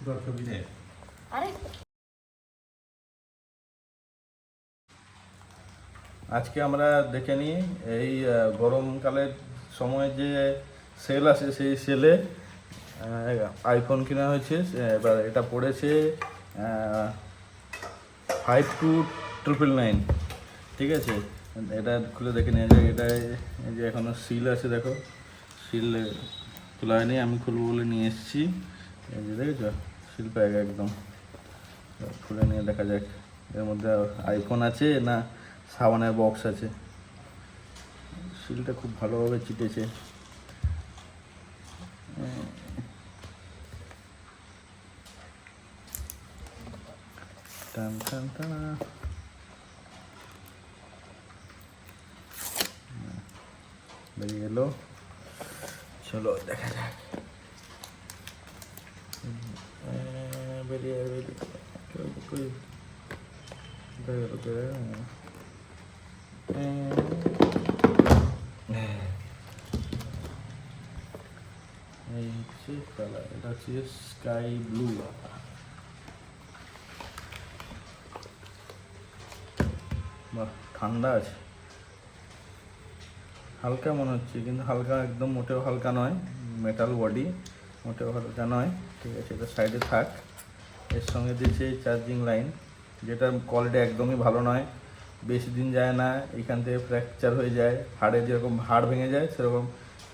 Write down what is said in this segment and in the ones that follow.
আরে আজকে আমরা দেখে নিই এই গরমকালের সময় যে সেল আসে সেই সেলে আইফোন কেনা হয়েছে। এবার এটা পড়েছে 52,999। ঠিক আছে, এটা খুলে দেখে নেওয়া যায়। এটা এই যে এখনো সিল আছে, দেখো সিল খোলা হয়নি, আমি খুলবো বলে নিয়ে এসেছি। এই যে দেখেছো সিল প্যাক একদম, খুলে নিয়ে দেখা যাক এর মধ্যে আইফোন আছে না সাবানের বক্স আছে। সিলটা খুব ভালোভাবে চিটেছে। টান টান টানা, বেরিয়ে গেল। চলো দেখা যাক। বেরিয়ে এই হচ্ছে কালার, এটা হচ্ছে স্কাই ব্লু। বাহ, ঠান্ডা আছে, হালকা মনে হচ্ছে, কিন্তু হালকা একদম মোটেও হালকা নয়। মেটাল বডি, মোটেও হালকা নয়। ঠিক আছে, এটা সাইডে থাক। এর সঙ্গে দিয়েছে চার্জিং লাইন, যেটার কোয়ালিটি একদমই ভালো নয়, বেশি দিন যায় না। এখান থেকে ফ্র্যাকচার হয়ে যায়, হাড়ে যেরকম হাড় ভেঙে যায় সেরকম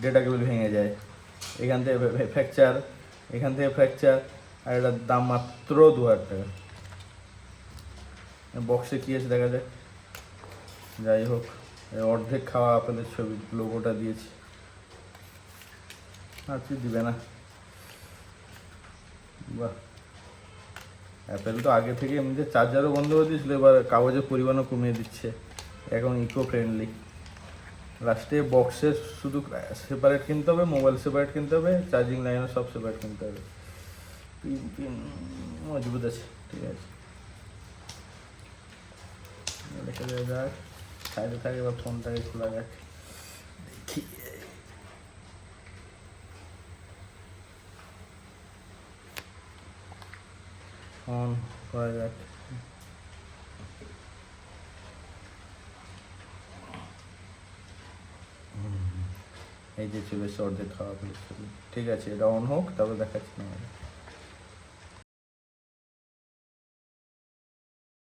ডেটা কেবল ভেঙে যায়। এখান থেকে ফ্র্যাকচার, এখান থেকে ফ্র্যাকচার। আর এটার দাম মাত্র 2,000 টাকা। বক্সে কী আছে দেখা যায়। যাই হোক, অর্ধেক খাওয়া আপেলের ছবি, লোগোটা দিয়েছি, আর কি দিবে না। বাহ, অ্যাপেল তো আগে থেকে এমনিতে চার্জারও বন্ধ করে দিয়েছিল, এবার কাগজের পরিমাণও কমিয়ে দিচ্ছে, এখন ইকো ফ্রেন্ডলি। লাস্টে বক্সের শুধু সেপারেট কিনতে হবে, মোবাইল সেপারেট কিনতে হবে, চার্জিং লাইনও সব সেপারেট কিনতে হবে। পিন মজবুত আছে, ঠিক আছে। দেখা যাক, সাইডে থাকে, এবার ফোনটাকে খোলা যাক, দেখি। অন করা যাক। এই যে চলে এসে অর্ধেক খাওয়া ফেলেছে। ঠিক আছে, এটা অন হোক, তবে দেখাচ্ছি না।